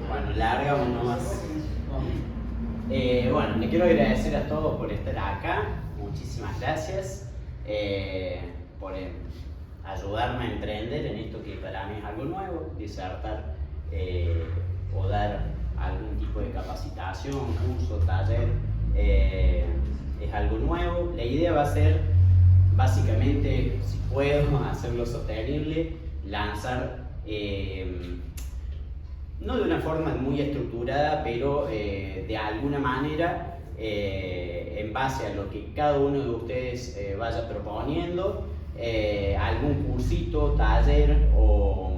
Bueno, largamos nomás. Bueno, le quiero agradecer a todos por estar acá. Muchísimas gracias por ayudarme a emprender en esto que para mí es algo nuevo, disertar o dar algún tipo de capacitación, curso, taller, es algo nuevo. La idea va a ser, básicamente, si puedo hacerlo sostenible, lanzar, no de una forma muy estructurada, pero de alguna manera, en base a lo que cada uno de ustedes vaya proponiendo, algún cursito, taller o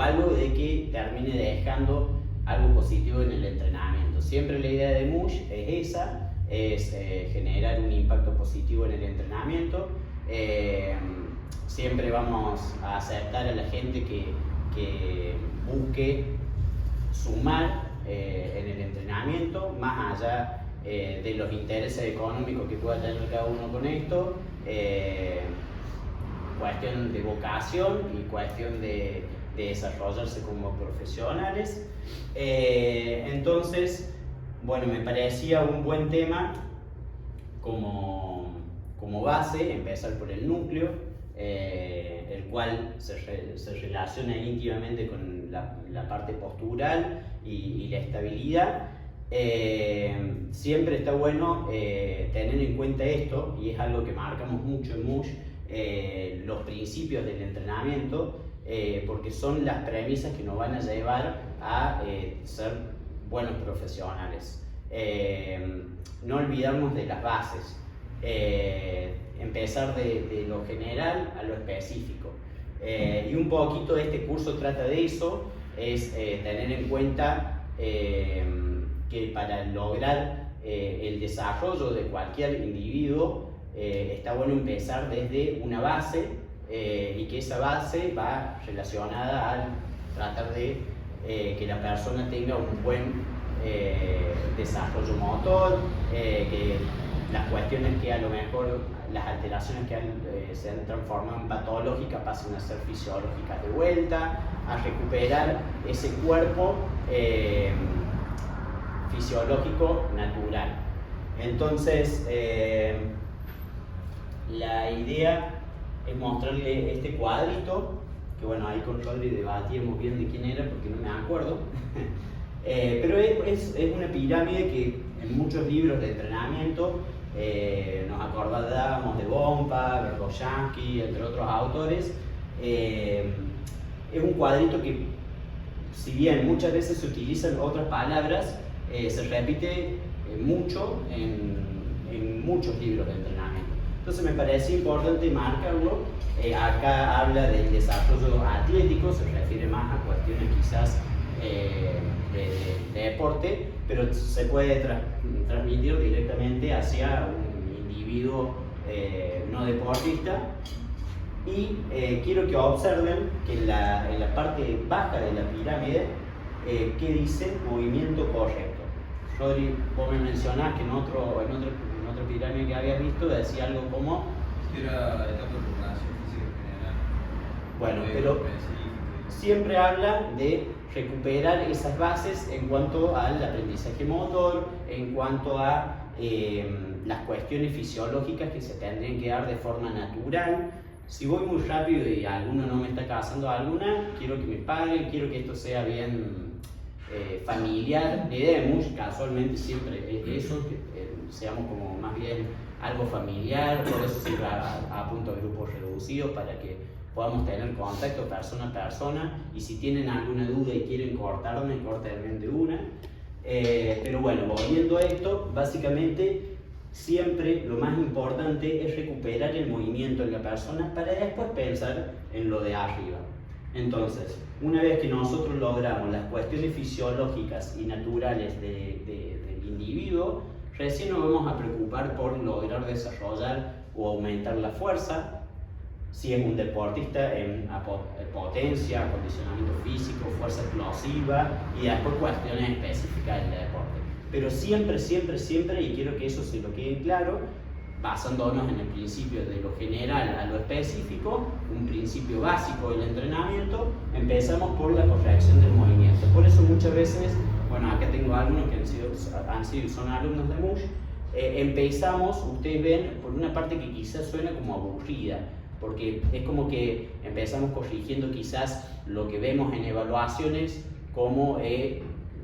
algo de que termine dejando algo positivo en el entrenamiento. Siempre la idea de MUSH es esa, es generar un impacto positivo en el entrenamiento. Siempre vamos a aceptar a la gente que busque sumar en el entrenamiento, más allá de los intereses económicos que pueda tener cada uno con esto, cuestión de vocación y cuestión de desarrollarse como profesionales. Entonces, bueno, me parecía un buen tema como base, empezar por el núcleo, el cual se relaciona íntimamente con la parte postural y la estabilidad. Siempre está bueno tener en cuenta esto, y es algo que marcamos mucho en MUSH, los principios del entrenamiento, porque son las premisas que nos van a llevar a ser buenos profesionales. No olvidarnos de las bases. Empezar de lo general a lo específico. Y un poquito este curso trata de eso, es tener en cuenta que para lograr el desarrollo de cualquier individuo está bueno empezar desde una base y que esa base va relacionada al tratar de que la persona tenga un buen desarrollo motor, que las cuestiones que a lo mejor, las alteraciones que se han transformado en patológicas pasen a ser fisiológicas de vuelta, a recuperar ese cuerpo fisiológico natural. Entonces, la idea es mostrarle este cuadrito, que bueno, ahí con Rodri debatíamos bien de quién era porque no me acuerdo, pero es una pirámide que en muchos libros de entrenamiento nos acordábamos de Bompa, Verkhoshansky, entre otros autores. Es un cuadrito que, si bien muchas veces se utilizan otras palabras, se repite mucho en muchos libros de entrenamiento. Entonces me parece importante marcarlo. Acá habla del desarrollo atlético, se refiere más a cuestiones quizás de deporte, pero se puede transmitir directamente hacia un individuo no deportista. Y quiero que observen que en la parte baja de la pirámide, ¿qué dice? Movimiento correcto. Rodri, vos me mencionás que en otra pirámide que habías visto decía algo como... Era etapa de preparación física general. Bueno, pero siempre habla de recuperar esas bases en cuanto al aprendizaje motor, en cuanto a las cuestiones fisiológicas que se tendrían que dar de forma natural. Si voy muy rápido y alguno no me está casando alguna, quiero que me paguen, quiero que esto sea bien familiar. La idea de MUSH casualmente siempre es eso, que seamos como más bien algo familiar, por eso siempre apunto a grupos reducidos para que podamos tener contacto persona a persona, y si tienen alguna duda y quieren cortarme, córtenme de una. Pero bueno, volviendo a esto, básicamente siempre lo más importante es recuperar el movimiento en la persona para después pensar en lo de arriba. Entonces, una vez que nosotros logramos las cuestiones fisiológicas y naturales del individuo, recién nos vamos a preocupar por lograr desarrollar o aumentar la fuerza, si es un deportista en potencia, acondicionamiento físico, fuerza explosiva y después cuestiones específicas del deporte. Pero siempre, siempre, siempre, y quiero que eso se lo quede claro, basándonos en el principio de lo general a lo específico, un principio básico del entrenamiento, empezamos por la corrección del movimiento. Por eso muchas veces, bueno, acá tengo algunos que son alumnos de MUSH, empezamos, ustedes ven, por una parte que quizás suena como aburrida, porque es como que empezamos corrigiendo quizás lo que vemos en evaluaciones, como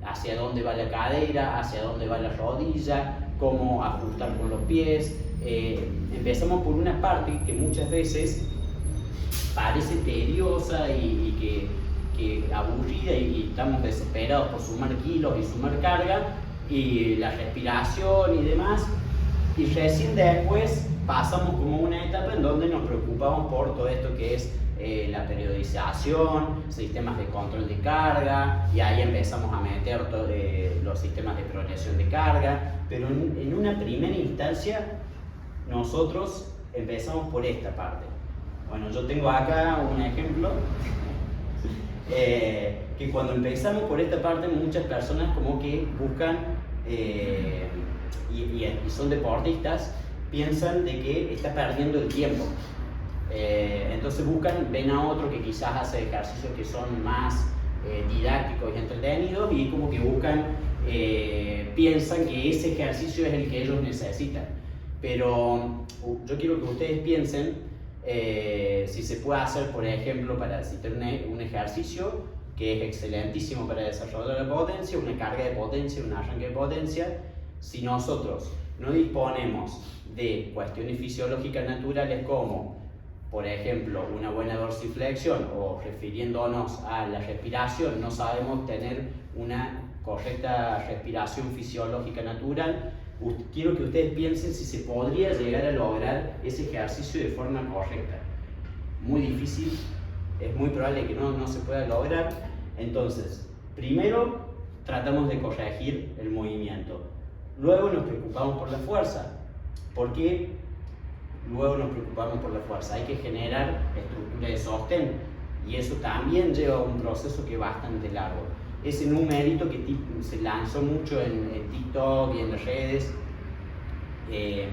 hacia dónde va la cadera, hacia dónde va la rodilla, cómo ajustar con los pies. Empezamos por una parte que muchas veces parece tediosa y que aburrida y estamos desesperados por sumar kilos y sumar carga y la respiración y demás, y recién después pasamos como una etapa en donde nos preocupamos por todo esto que es la periodización, sistemas de control de carga, y ahí empezamos a meter los sistemas de progresión de carga, pero en una primera instancia nosotros empezamos por esta parte. Bueno, yo tengo acá un ejemplo que cuando empezamos por esta parte muchas personas como que buscan y son deportistas, piensan de que está perdiendo el tiempo. Entonces ven a otro que quizás hace ejercicios que son más didácticos y entretenidos y como que piensan que ese ejercicio es el que ellos necesitan. Pero yo quiero que ustedes piensen si se puede hacer, por ejemplo, para citar un ejercicio que es excelentísimo para desarrollar la potencia, una carga de potencia, un arranque de potencia. Si nosotros no disponemos de cuestiones fisiológicas naturales como, por ejemplo, una buena dorsiflexión, o refiriéndonos a la respiración, no sabemos tener una correcta respiración fisiológica natural, quiero que ustedes piensen si se podría llegar a lograr ese ejercicio de forma correcta. Muy difícil, es muy probable que no se pueda lograr. Entonces, primero tratamos de corregir el movimiento, luego nos preocupamos por la fuerza. ¿Por qué luego nos preocupamos por la fuerza? Hay que generar estructura de sostén, y eso también lleva un proceso que es bastante largo. Ese numerito que se lanzó mucho en TikTok y en las redes, de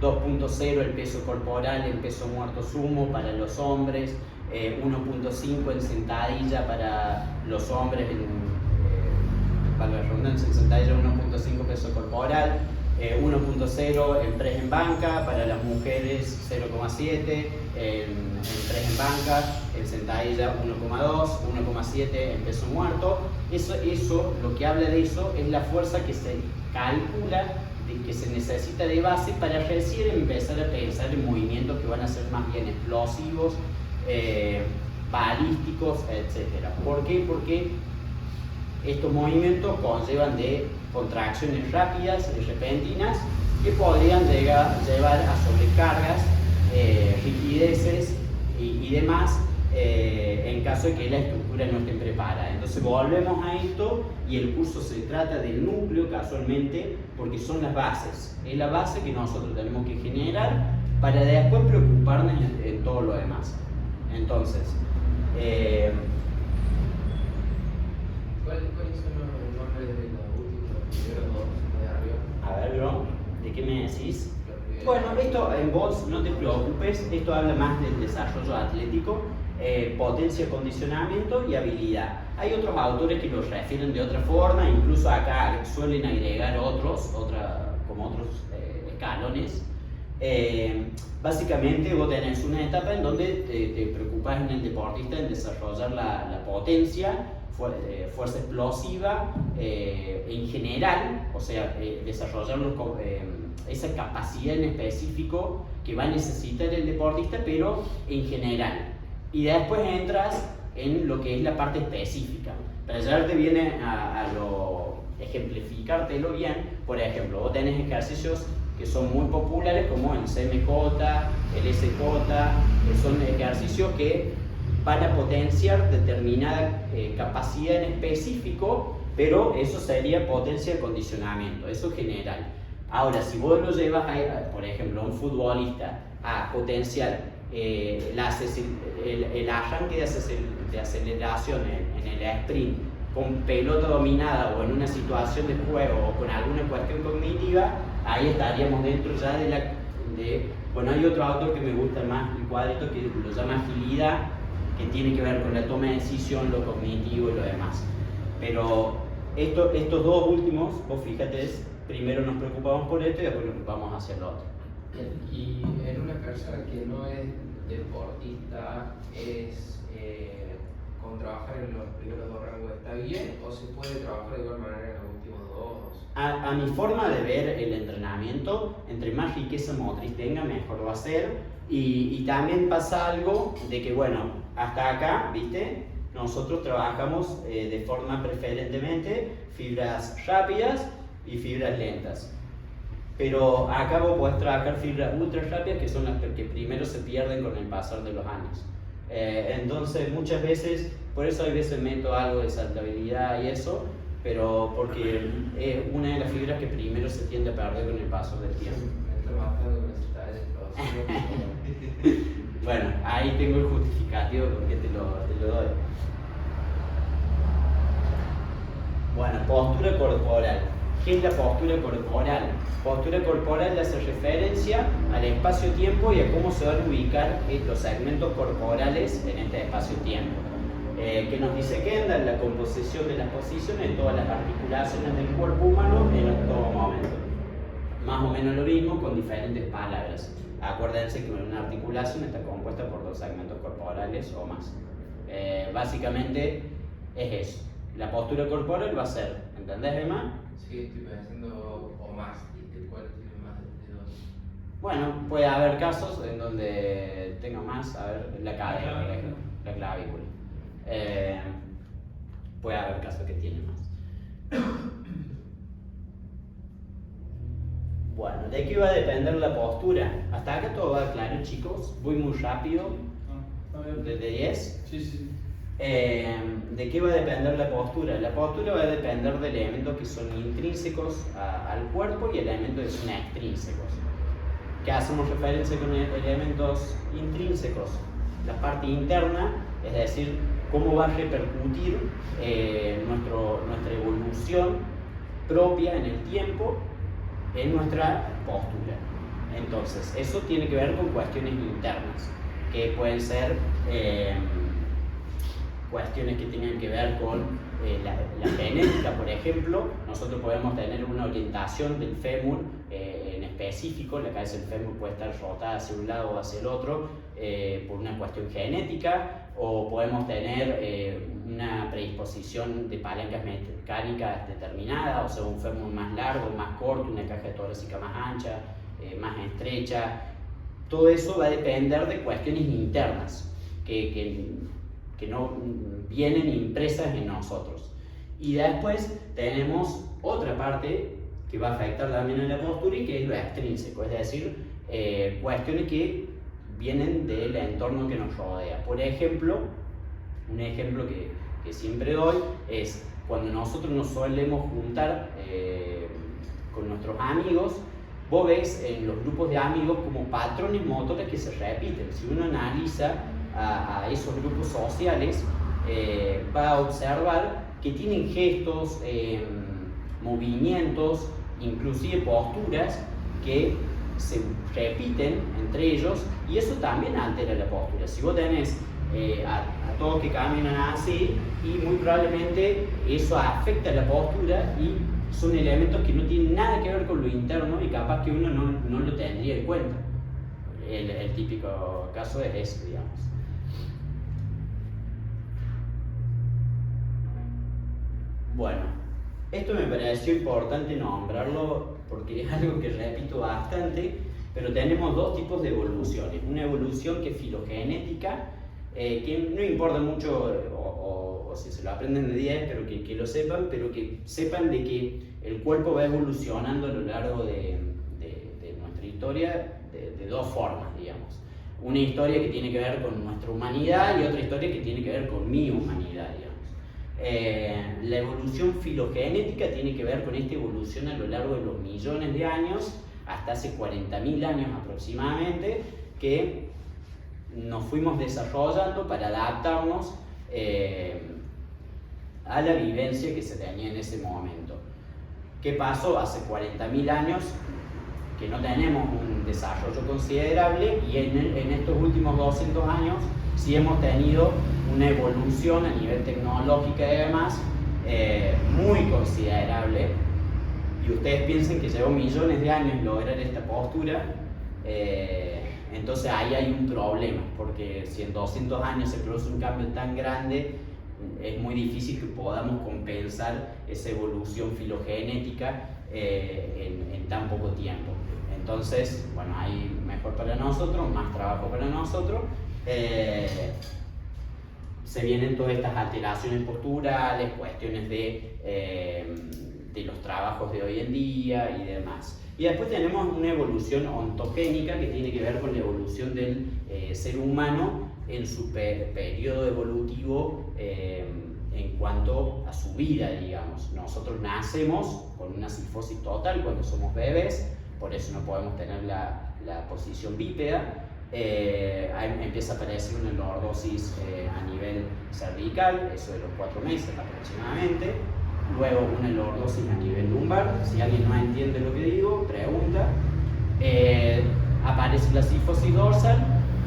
2.0 el peso corporal en peso muerto sumo para los hombres, 1.5 en sentadilla para los hombres, para la redundancia, en sentadilla 1.5 peso corporal, 1.0 en press en banca, para las mujeres 0.7 en press en banca, en sentadilla 1.2, 1.7 en peso muerto. Eso, lo que habla de eso es la fuerza que se calcula que se necesita de base para recién empezar a pensar en movimientos que van a ser más bien explosivos, balísticos, etc. ¿Por qué? Porque estos movimientos conllevan de contracciones rápidas y repentinas que podrían llevar a sobrecargas, rigideces y demás, en caso de que la estructura no esté preparada. Entonces volvemos a esto, y el curso se trata del núcleo casualmente porque son las bases. Es la base que nosotros tenemos que generar para después preocuparnos en todo lo demás. Entonces, ¿cuáles son los nombres de los primeros dos de arriba? a ver, bro, ¿de qué me decís? Bueno, esto en vos no te preocupes, esto habla más del desarrollo atlético, potencia, condicionamiento y habilidad. Hay otros autores que los refieren de otra forma, incluso acá suelen agregar otros escalones. Básicamente vos tenés una etapa en donde te preocupas en el deportista en desarrollar la potencia, fuerza explosiva en general, o sea, desarrollar esa capacidad en específico que va a necesitar el deportista, pero en general. Y después entras en lo que es la parte específica. Para llevarte bien ejemplificártelo bien, por ejemplo, vos tenés ejercicios que son muy populares como el CMJ, el SJ, que son ejercicios que van a potenciar determinada capacidad en específico, pero eso sería potencia de condicionamiento, eso general. Ahora, si vos lo llevas, por ejemplo, a un futbolista a potenciar el arranque de aceleración en el sprint con pelota dominada o en una situación de juego o con alguna cuestión cognitiva, ahí estaríamos dentro ya bueno, hay otro autor que me gusta más, el cuadrito, que lo llama agilidad, que tiene que ver con la toma de decisión, lo cognitivo y lo demás. Pero estos dos últimos, vos fíjate, primero nos preocupamos por esto y después nos vamos hacia lo otro. Y en una persona que no es deportista, con trabajar en los primeros dos rangos está bien, o se puede trabajar de igual manera en los últimos dos? A mi forma de ver el entrenamiento, entre más riqueza motriz tenga, mejor va a ser. Y también pasa algo de que, bueno, hasta acá, ¿viste? Nosotros trabajamos de forma preferentemente fibras rápidas y fibras lentas. Pero acá vos podés trabajar fibras ultra rápidas, que son las que primero se pierden con el pasar de los años. Entonces muchas veces, por eso hay veces meto algo de saltabilidad y eso, pero porque es una de las fibras que primero se tiende a perder con el paso del tiempo. Bueno, ahí tengo el justificativo porque te lo doy. Bueno, postura corporal. ¿Qué es la postura corporal? Postura corporal hace referencia al espacio-tiempo y a cómo se van a ubicar los segmentos corporales en este espacio-tiempo. Que nos dice Kendall, la composición de las posiciones de todas las articulaciones del cuerpo humano en todo momento. Más o menos lo mismo con diferentes palabras. Acuérdense que una articulación está compuesta por dos segmentos corporales o más. Básicamente es eso. La postura corporal va a ser, ¿entendés, Emma? Sí, estoy pensando o más, ¿y cuál tiene más de dos? Bueno, puede haber casos en donde tenga más, a ver, la cadera, por ejemplo, la clavícula. Puede haber casos que tiene más. Bueno, ¿de qué va a depender la postura? Hasta acá todo va claro, chicos. Voy muy rápido. ¿Desde 10? Sí. ¿De qué va a depender la postura? La postura va a depender de elementos que son intrínsecos al cuerpo y elementos que son extrínsecos. ¿Qué hacemos referencia con elementos intrínsecos? La parte interna, es decir, cómo va a repercutir nuestra evolución propia en el tiempo en nuestra postura. Entonces, eso tiene que ver con cuestiones internas, que pueden ser cuestiones que tengan que ver con la genética, por ejemplo. Nosotros podemos tener una orientación del fémur en específico, la cabeza del fémur puede estar rotada hacia un lado o hacia el otro por una cuestión genética, o podemos tener una predisposición de palancas mecánicas determinada, o sea, un fémur más largo, más corto, una caja torácica más ancha, más estrecha. Todo eso va a depender de cuestiones internas que no vienen impresas en nosotros. Y después tenemos otra parte que va a afectar también a la postura y que es lo extrínseco, es decir, cuestiones que vienen del entorno que nos rodea. Por ejemplo, un ejemplo que siempre doy es cuando nosotros nos solemos juntar con nuestros amigos. Vos ves en los grupos de amigos como patrones motores que se repiten. Si uno analiza a esos grupos sociales, va a observar que tienen gestos, movimientos, inclusive posturas que se repiten entre ellos, y eso también altera la postura. Si vos tenés a todos que caminan así, y muy probablemente eso afecta la postura y son elementos que no tienen nada que ver con lo interno y capaz que uno no lo tendría en cuenta. El típico caso es ese, digamos. Bueno, esto me pareció importante nombrarlo porque es algo que repito bastante, pero tenemos dos tipos de evoluciones. Una evolución que es filogenética, que no importa mucho o si se lo aprenden de 10, pero que lo sepan, pero que sepan de que el cuerpo va evolucionando a lo largo de nuestra historia de dos formas, digamos. Una historia que tiene que ver con nuestra humanidad y otra historia que tiene que ver con mi humanidad, digamos. La evolución filogenética tiene que ver con esta evolución a lo largo de los millones de años, hasta hace 40.000 años aproximadamente, que nos fuimos desarrollando para adaptarnos a la vivencia que se tenía en ese momento. ¿Qué pasó? Hace 40.000 años que no tenemos un desarrollo considerable y en estos últimos 200 años sí hemos tenido una evolución a nivel tecnológico y demás muy considerable. Y ustedes piensen que llevó millones de años lograr esta postura, entonces ahí hay un problema, porque si en 200 años se produce un cambio tan grande, es muy difícil que podamos compensar esa evolución filogenética en tan poco tiempo. Entonces, bueno, ahí mejor para nosotros, más trabajo para nosotros. Se vienen todas estas alteraciones posturales, cuestiones de los trabajos de hoy en día y demás. Y después tenemos una evolución ontogénica que tiene que ver con la evolución del ser humano en su periodo evolutivo en cuanto a su vida, digamos. Nosotros nacemos con una cifosis total cuando somos bebés, por eso no podemos tener la posición bípeda. Empieza a aparecer una lordosis a nivel cervical, eso de los 4 meses aproximadamente. Luego una lordosis a nivel lumbar. Si alguien no entiende lo que digo, pregunta. Aparece la cifosis dorsal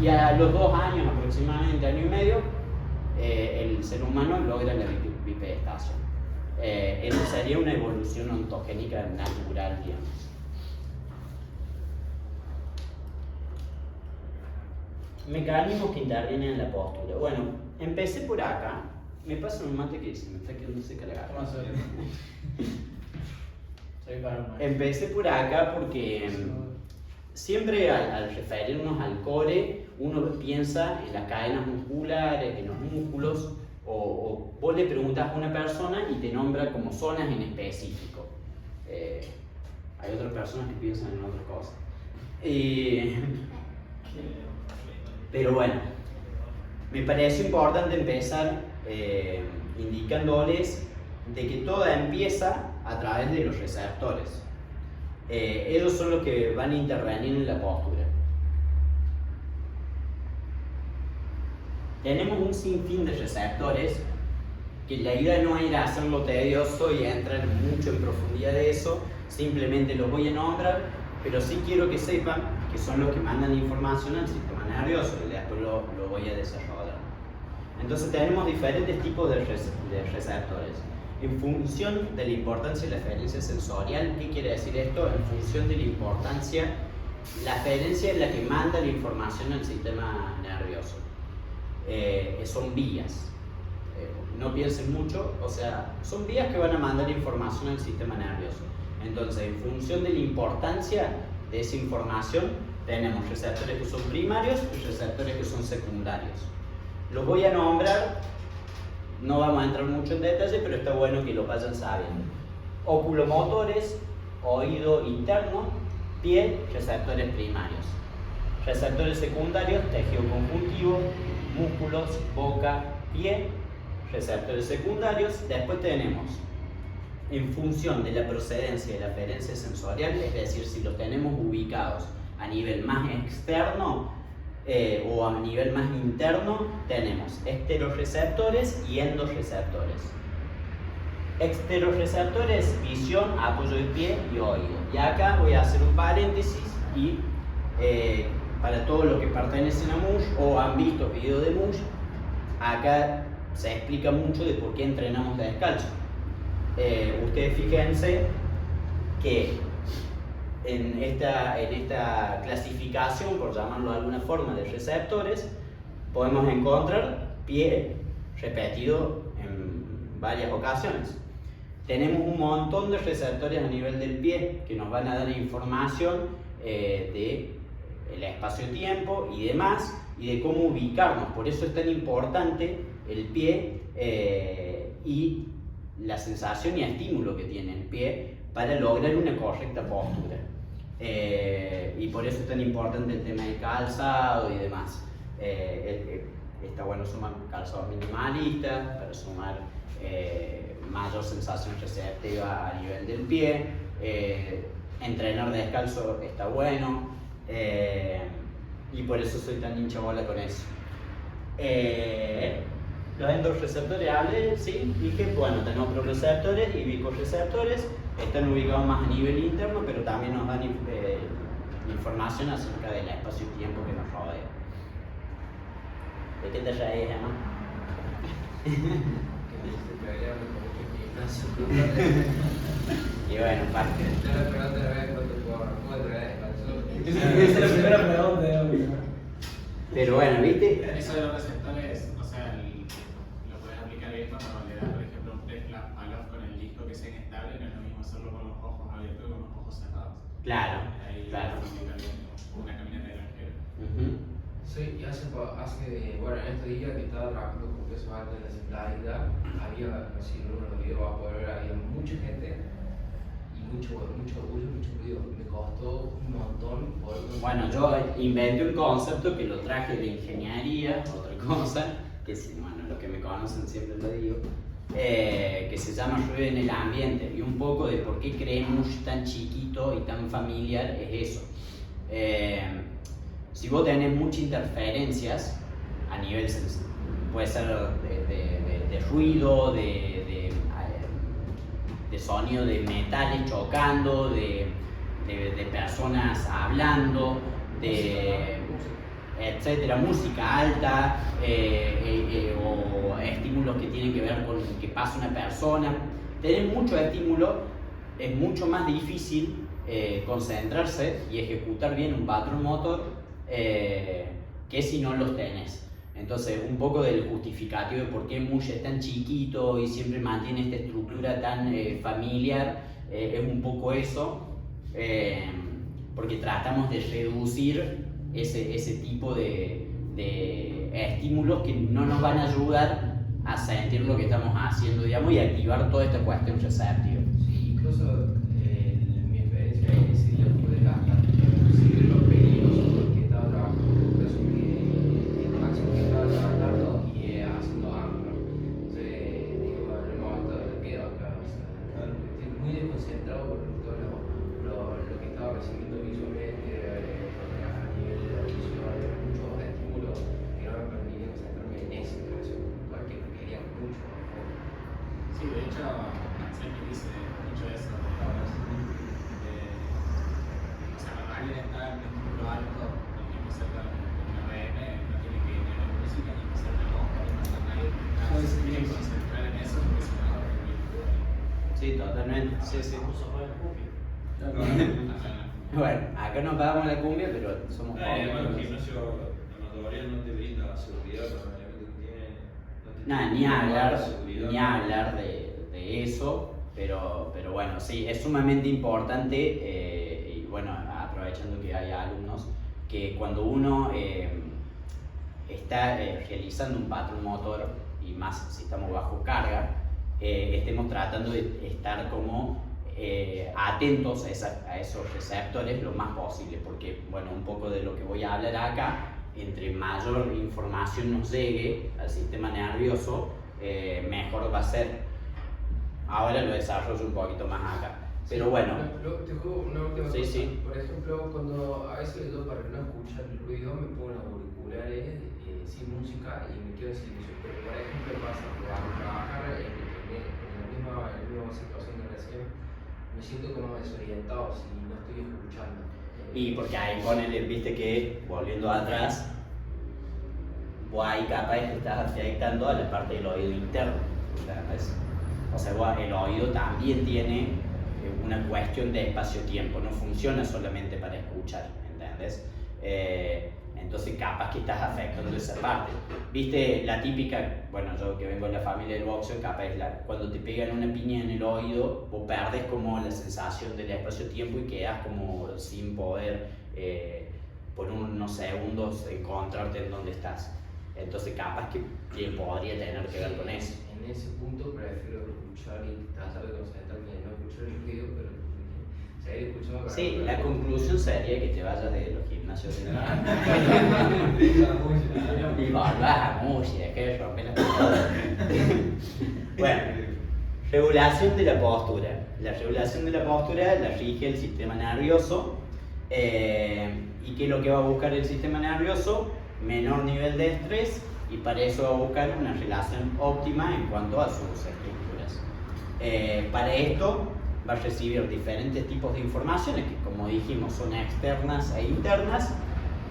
y a los 2 años aproximadamente, año y medio, el ser humano logra la bipedestasia. Eso sería una evolución ontogénica natural, digamos. Mecanismos que intervienen en la postura. Bueno, empecé por acá. Me pasa un mate que se me está quedando seca la garganta. Empecé por acá porque siempre al referirnos al core, uno piensa en las cadenas musculares, en los músculos, o vos le preguntas a una persona y te nombra como zonas en específico. Hay otras personas que piensan en otras cosas. Pero bueno, me parece importante empezar indicándoles de que todo empieza a través de los receptores. Ellos son los que van a intervenir en la postura. Tenemos un sinfín de receptores, que la idea no era hacerlo tedioso y entrar mucho en profundidad de eso, simplemente los voy a nombrar, pero sí quiero que sepan que son los que mandan información al sistema nervioso y después lo voy a desarrollar. Entonces tenemos diferentes tipos de receptores. En función de la importancia de la aferencia sensorial, ¿qué quiere decir esto? En función de la importancia, la aferencia es la que manda la información al sistema nervioso. Son vías. No piensen mucho, o sea, son vías que van a mandar información al sistema nervioso. Entonces, en función de la importancia de esa información, tenemos receptores que son primarios y receptores que son secundarios. Los voy a nombrar, no vamos a entrar mucho en detalle, pero está bueno que lo vayan sabiendo. Oculomotores, oído interno, piel, receptores primarios. Receptores secundarios, tejido conjuntivo, músculos, boca, pie, receptores secundarios. Después tenemos, en función de la procedencia de la aferencia sensorial, es decir, si los tenemos ubicados a nivel más externo o a nivel más interno, tenemos esteroreceptores y endorreceptores. Esteroreceptores, visión, apoyo de pie y oído. Y acá voy a hacer un paréntesis y para todos los que pertenecen a MUSH o han visto videos de MUSH, acá se explica mucho de por qué entrenamos descalzo. Ustedes fíjense que en esta clasificación, por llamarlo de alguna forma, de receptores, podemos encontrar pie repetido en varias ocasiones. Tenemos un montón de receptores a nivel del pie que nos van a dar información del espacio-tiempo y demás, y de cómo ubicarnos. Por eso es tan importante el pie y la sensación y estímulo que tiene el pie para lograr una correcta postura. Y por eso es tan importante el tema del calzado y demás. Está bueno sumar calzados minimalistas para sumar mayor sensación receptiva a nivel del pie. Entrenar descalzo está bueno, y por eso soy tan hincha bola con eso. Los endorreceptores hablé, sí, dije, bueno, tenemos proreceptores y bicorreceptores, están ubicados más a nivel interno, pero también nos dan información acerca del espacio y tiempo que nos rodea. ¿De qué te reís, Emma? Y bueno, parte. Esa es la primera pregunta. Pero bueno, ¿viste? Eso de los receptores, o sea, lo puedes aplicar bien cuando le das, por ejemplo, un test Pavlov con el disco que sea inestable, no es lo mismo hacerlo con los ojos abiertos que con los ojos cerrados. Claro, Ahí claro. aplicar bien una caminata de granjero. Sí, y bueno, en estos días que estaba trabajando con peso alto en la Centralidad, había, no sé si uno de los videos va a poder ver, había mucha gente y mucho orgullo, mucho ruido. Me costó un montón poder. Bueno, yo inventé un concepto que lo traje de ingeniería, otra cosa, que bueno, los que me conocen siempre lo digo, que se llama ruido en el ambiente, y un poco de por qué creemos tan chiquito y tan familiar es eso. Si vos tenés muchas interferencias a nivel, puede ser de ruido, de sonido de metales chocando, de personas hablando, etcétera, música alta, o estímulos que tienen que ver con que pasa una persona. Tener mucho estímulo es mucho más difícil concentrarse y ejecutar bien un patrón motor que si no los tenés. Entonces, un poco del justificativo de por qué Mush es tan chiquito y siempre mantiene esta estructura tan familiar, es un poco eso, porque tratamos de reducir ese tipo de estímulos que no nos van a ayudar a sentir lo que estamos haciendo, digamos, y activar toda esta cuestión receptiva. Sí, incluso en mi experiencia ese día pude gastar, inclusive los peligrosos porque estaba trabajando con un peso que el máximo que estaba trabajando y haciendo ángulo. Entonces, digo, en el momento de quedo acá, o sea, estoy muy desconcentrado por todo lo que estaba recibiendo visualmente, a nivel de audición, muchos estímulos que no me permitían concentrarme en ese caso, porque quería mucho. Sí, de hecho, Anselmi dice mucho eso. O sea, cuando alguien está en un estímulo alto, por ejemplo, cerca de una RM, no tiene que ir a la música, ni pasar la mosca, ni pasar nadie. Se tiene que concentrar en eso, porque si no, no puede. Sí, totalmente. Sí, sí. Ajá. Bueno, acá no pagamos la cumbia, pero somos Además, el gimnasio, la mayoría no te brinda seguridad con el elemento que tiene. Nada, ni hablar de eso, pero bueno, sí, es sumamente importante, y bueno, aprovechando que hay alumnos, que cuando uno está realizando un patrón motor, y más si estamos bajo carga, estemos tratando de estar como atentos a esos receptores lo más posible, porque bueno, un poco de lo que voy a hablar acá, entre mayor información nos llegue al sistema nervioso, mejor va a ser. Ahora lo desarrollo un poquito más acá, pero bueno. Te juego una última Sí, cosa. sí. Por ejemplo, cuando a veces yo para no escuchar el ruido me pongo los auriculares sin música y me quedo en silencio. Pero por ejemplo pasa que al trabajar en la misma situación de recién, me siento como desorientado si no estoy escuchando. Y porque ahí ponele, viste que, volviendo atrás, vos ahí capaz que estás afectando a la parte del oído interno, ¿entendés? O sea, el oído también tiene una cuestión de espacio-tiempo, no funciona solamente para escuchar, ¿entendés? Entonces capaz que estás afectando esa parte. Viste la típica, bueno, yo que vengo de la familia del boxeo, capaz cuando te pegan una piña en el oído, vos perdes como la sensación del espacio-tiempo y quedas como sin poder por unos segundos encontrarte en donde estás. Entonces capaz que podría tener que ver con eso. En ese punto prefiero escuchar y tratar de concentrarme, no escuchar el ruido, pero seguir escuchando. Sí, la conclusión sería que te vayas de los gimnasios de y volvás a música, que romper las cosas. Bueno, regulación de la postura. La regulación de la postura la rige el sistema nervioso. ¿Y qué es lo que va a buscar el sistema nervioso? Menor nivel de estrés y para eso va a buscar una relación óptima en cuanto a sus estructuras. Para esto va a recibir diferentes tipos de informaciones que, como dijimos, son externas e internas,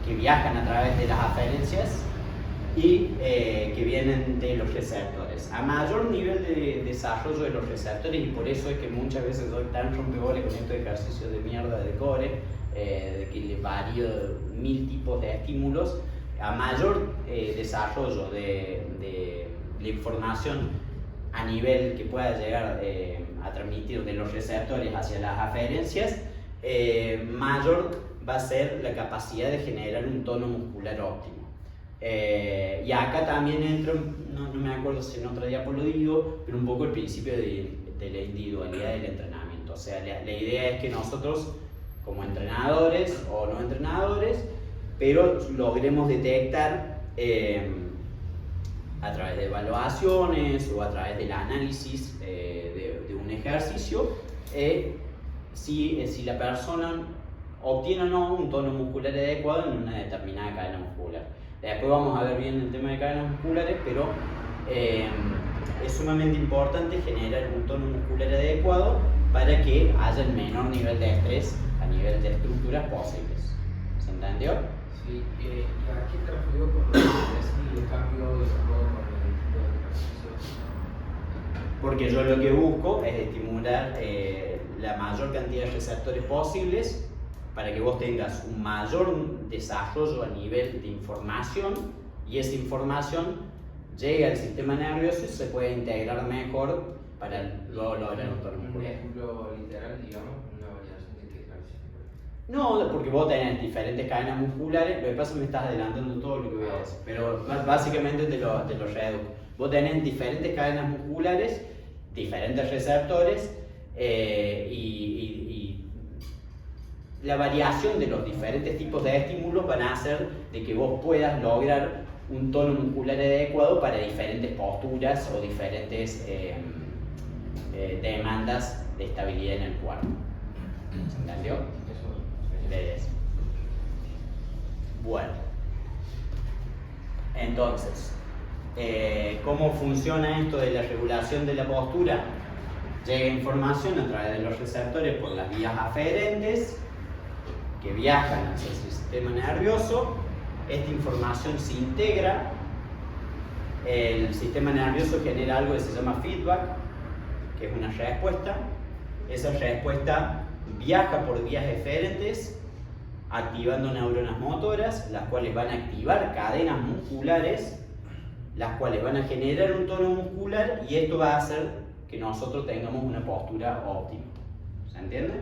que viajan a través de las aferencias y que vienen de los receptores. A mayor nivel de desarrollo de los receptores, y por eso es que muchas veces soy tan rompeboles con estos ejercicios de mierda de core, de que le varío 1000 tipos de estímulos, a mayor desarrollo de la información a nivel que pueda llegar a transmitir de los receptores hacia las aferencias, mayor va a ser la capacidad de generar un tono muscular óptimo. Y acá también entra, no me acuerdo si en otra diapo lo digo, pero un poco el principio de la individualidad del entrenamiento. O sea, la idea es que nosotros, como entrenadores o no entrenadores, pero logremos detectar a través de evaluaciones o a través del análisis de un ejercicio, si la persona obtiene o no un tono muscular adecuado en una determinada cadena muscular. Después vamos a ver bien el tema de cadenas musculares, pero es sumamente importante generar un tono muscular adecuado para que haya el menor nivel de estrés a nivel de estructuras posibles. ¿Se entendió? Sí, ¿y a qué te referió con lo que decís el cambio de todo con el tipo de ejercicio? Porque yo lo que busco es estimular la mayor cantidad de receptores posibles para que vos tengas un mayor desarrollo a nivel de información, y esa información llegue al sistema nervioso y se puede integrar mejor para luego lograr un tono muscular. Un ejemplo literal, digamos, una variación de este ejercicio. No, porque vos tenés diferentes cadenas musculares, lo que pasa es que me estás adelantando todo lo que voy a decir, pero básicamente te lo reduzco. Vos tenés diferentes cadenas musculares, diferentes receptores, y la variación de los diferentes tipos de estímulos van a hacer de que vos puedas lograr un tono muscular adecuado para diferentes posturas o diferentes demandas de estabilidad en el cuerpo. ¿Se entendió? Eso. Bueno, entonces, ¿cómo funciona esto de la regulación de la postura? Llega información a través de los receptores por las vías aferentes que viajan hacia el sistema nervioso. Esta información se integra, el sistema nervioso genera algo que se llama feedback, que es una respuesta. Esa respuesta viaja por vías eferentes, activando neuronas motoras, las cuales van a activar cadenas musculares, las cuales van a generar un tono muscular, y esto va a hacer que nosotros tengamos una postura óptima. ¿Se entiende?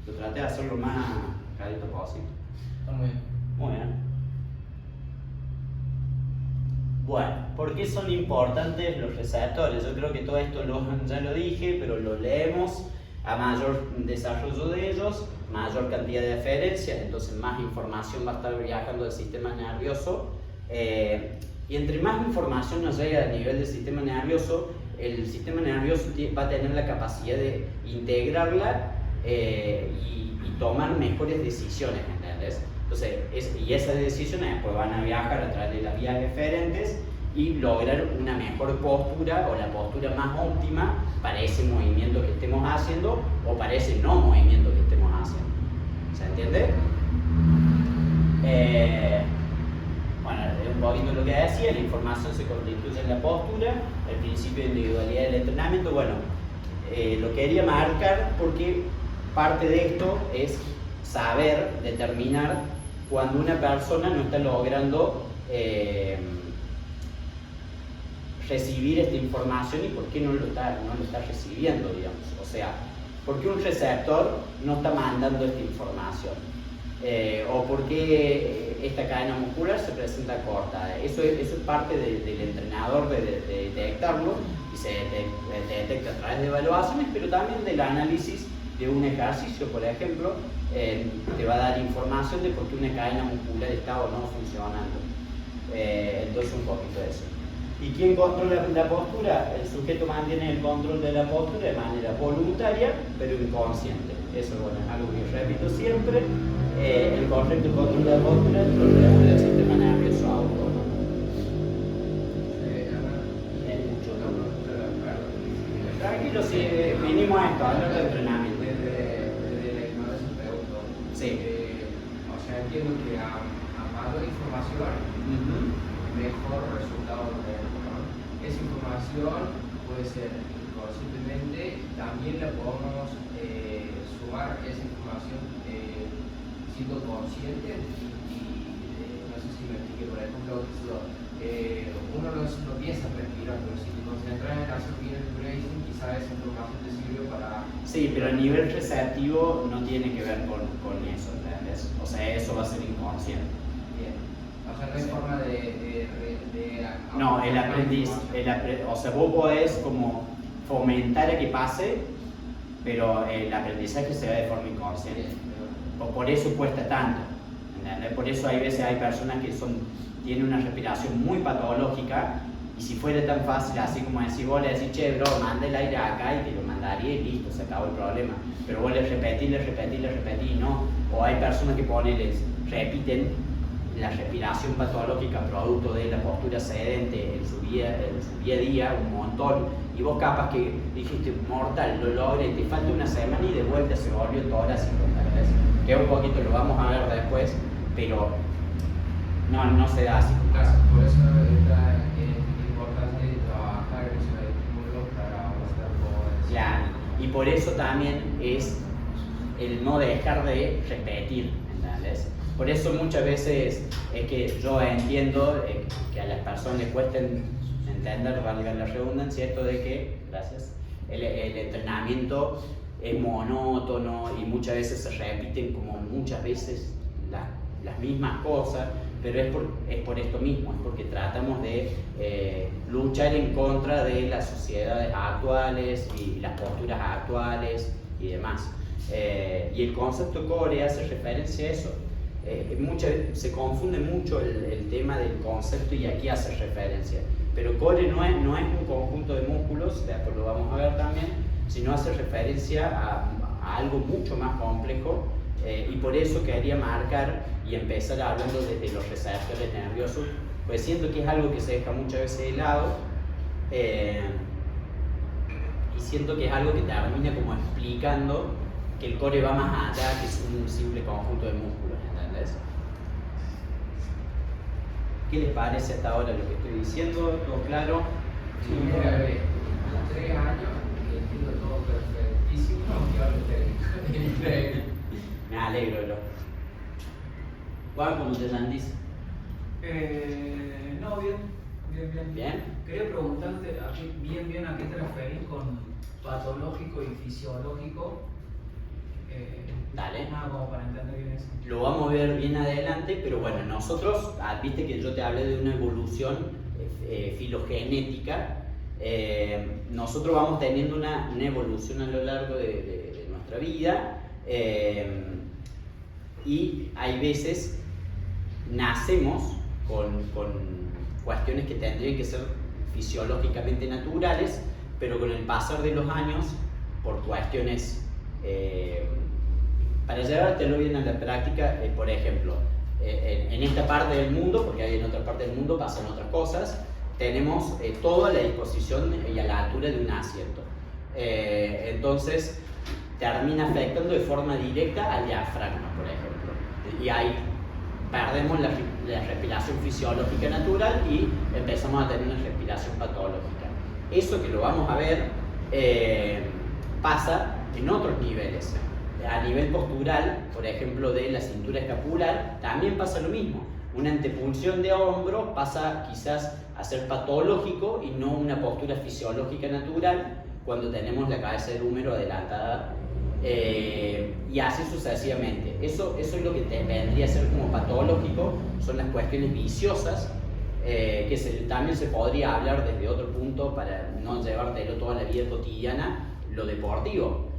Lo traté de hacerlo más clarito posible. Está muy bien. Muy bien. Bueno, ¿por qué son importantes los receptores? Yo creo que todo esto ya lo dije, pero lo leemos. A mayor desarrollo de ellos, mayor cantidad de eferencias, entonces más información va a estar viajando del sistema nervioso. Y entre más información nos llega a nivel del sistema nervioso, el sistema nervioso va a tener la capacidad de integrarla y tomar mejores decisiones, ¿entendés? Entonces, y esas decisiones después van a viajar a través de las vías eferentes y lograr una mejor postura o la postura más óptima para ese movimiento que estemos haciendo o para ese no movimiento que estemos haciendo. ¿Se entiende? Bueno, un poquito lo que decía, la información se constituye en la postura, el principio de individualidad del entrenamiento. Bueno, lo quería marcar porque parte de esto es saber determinar cuando una persona no está logrando recibir esta información y por qué no lo está recibiendo, digamos. O sea, ¿por qué un receptor no está mandando esta información? O por qué esta cadena muscular se presenta corta. Eso es parte del entrenador de detectarlo, y se detecta a través de evaluaciones, pero también del análisis de un ejercicio, por ejemplo, te va a dar información de por qué una cadena muscular está o no funcionando. Entonces un poquito de eso. ¿Y quién controla la postura? El sujeto mantiene el control de la postura de manera voluntaria, pero inconsciente. Eso, bueno, es algo que repito siempre. El correcto control de la postura lo regula el sistema nervioso autónomo. ejemplo, si vinimos a esto, hablar de entrenamiento. Desde la ignorancia pregunto. Sí. O sea, entiendo que a mayor información, mejor resultado tenemos, ¿no? Esa información puede ser inconscientemente, también la podemos sumar esa información siendo consciente y no sé si me expliqué, por ejemplo, uno no piensa en respirar, pero si te concentras en hacer bien el breathing, quizás esa información te sirve para... Sí, pero a nivel receptivo no tiene que ver con eso, ¿entendés? O sea, eso va a ser inconsciente. Bien. O sea, no hay forma de no, el aprendizaje, o sea, vos podés como fomentar a que pase, pero el aprendizaje se da de forma inconsciente. Por eso cuesta tanto, ¿entendés? Por eso hay veces hay personas que tienen una respiración muy patológica, y si fuera tan fácil así como decir, vos le decís, che bro, manda el aire acá, y te lo mandaría y listo, se acabó el problema. Pero vos le repetís, y no. O hay personas que repiten la respiración patológica producto de la postura sedente en su día a día un montón, y vos capaz que dijiste mortal, lo logré, te falta una semana y de vuelta se volvió torácico, ¿sabes? Que un poquito lo vamos a ver después, pero no se da así. Por eso está importante trabajar en esos estímulos para mostrar cómo es. Claro, y por eso también es el no dejar de repetir, ¿entendés? Por eso muchas veces es que yo entiendo que a las personas les cuesta entender, valga la redundancia, esto de que, gracias, el entrenamiento es monótono y muchas veces se repiten como muchas veces las mismas cosas, pero es por esto mismo, es porque tratamos de luchar en contra de las sociedades actuales y las posturas actuales y demás. Y el concepto core hace referencia a eso. Se confunde mucho el tema del concepto y aquí hace referencia, pero core no es un conjunto de músculos, después lo vamos a ver también, sino hace referencia a algo mucho más complejo, y por eso quería marcar y empezar hablando desde los receptores nerviosos, pues siento que es algo que se deja muchas veces de lado, y siento que es algo que termina como explicando que el core va más allá que es un simple conjunto de músculos, ¿entendés? ¿Qué les parece hasta ahora lo que estoy diciendo? ¿Todo claro? Sí, mira, 3 años y entiendo todo perfectísimo, aunque hable técnico. Me alegro, bro. Juan, ¿cómo te sentís? No, bien. ¿Bien? Quería preguntarte a qué te referís con patológico y fisiológico. Dale. Nada, como para entender bien eso. Lo vamos a ver bien adelante, pero bueno, nosotros, viste que yo te hablé de una evolución filogenética, nosotros vamos teniendo una evolución a lo largo de nuestra vida, y hay veces nacemos con cuestiones que tendrían que ser fisiológicamente naturales, pero con el pasar de los años, por cuestiones para llevártelo bien a la práctica, por ejemplo, en esta parte del mundo, porque hay en otra parte del mundo pasan otras cosas, tenemos todo a la disposición y a la altura de un asiento. Entonces, termina afectando de forma directa al diafragma, por ejemplo. Y ahí perdemos la respiración fisiológica natural y empezamos a tener una respiración patológica. Eso que lo vamos a ver pasa en otros niveles. A nivel postural, por ejemplo, de la cintura escapular, también pasa lo mismo. Una antepulsión de hombro pasa quizás a ser patológico y no una postura fisiológica natural cuando tenemos la cabeza del húmero adelantada, y así sucesivamente. Eso es lo que vendría a ser como patológico, son las cuestiones viciosas, que también se podría hablar desde otro punto para no llevártelo toda la vida cotidiana, lo deportivo.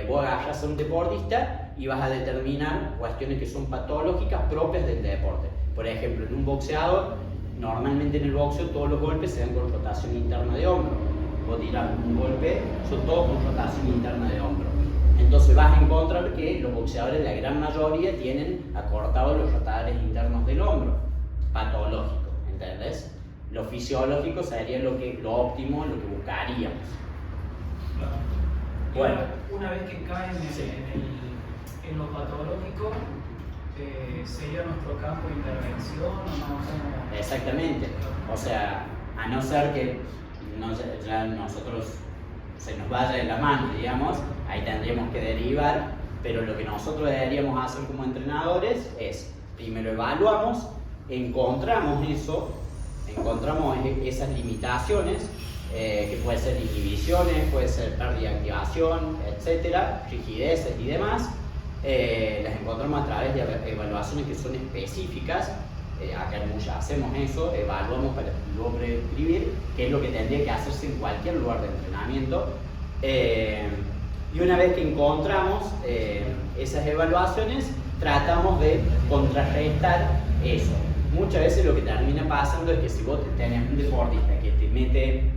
Vos agarras a un deportista y vas a determinar cuestiones que son patológicas propias del deporte. Por ejemplo, en un boxeador, normalmente en el boxeo todos los golpes se dan con rotación interna de hombro. Vos tirás un golpe, son todos con rotación interna de hombro. Entonces vas a encontrar que los boxeadores, la gran mayoría, tienen acortados los rotadores internos del hombro. Patológico, ¿entendés? Lo fisiológico sería lo óptimo, lo que buscaríamos. Bueno. Una vez que caen en lo patológico, ¿sería nuestro campo de intervención o no? ¿Cómo? Exactamente. O sea, a no ser que ya nosotros se nos vaya de la mano, digamos, ahí tendríamos que derivar, pero lo que nosotros deberíamos hacer como entrenadores es, primero evaluamos, encontramos esas limitaciones, que puede ser inhibiciones, puede ser pérdida de activación, etcétera, rigideces y demás. Las encontramos a través de evaluaciones que son específicas. Acá en Muya hacemos eso, evaluamos para luego prescribir qué es lo que tendría que hacerse en cualquier lugar de entrenamiento. Y una vez que encontramos esas evaluaciones, tratamos de contrarrestar eso. Muchas veces lo que termina pasando es que si vos tenés un deportista que te mete,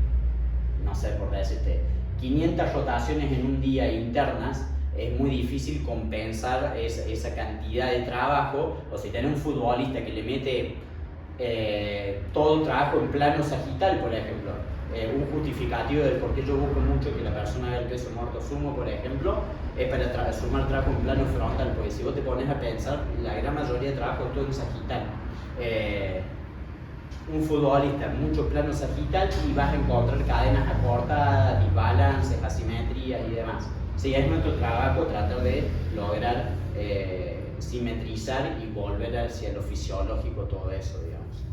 no sé por decirte, 500 rotaciones en un día internas, es muy difícil compensar esa cantidad de trabajo. O si tenés un futbolista que le mete todo el trabajo en plano sagital, por ejemplo, un justificativo del por qué yo busco mucho que la persona haga el peso muerto sumo, por ejemplo, es para sumar trabajo en plano frontal, porque si vos te pones a pensar, la gran mayoría de trabajo es todo en sagital. Un futbolista, mucho plano sagital, y vas a encontrar cadenas acortadas, desbalances, asimetrías y demás. Sí, es nuestro trabajo tratar de lograr simetrizar y volver hacia lo fisiológico todo eso, digamos.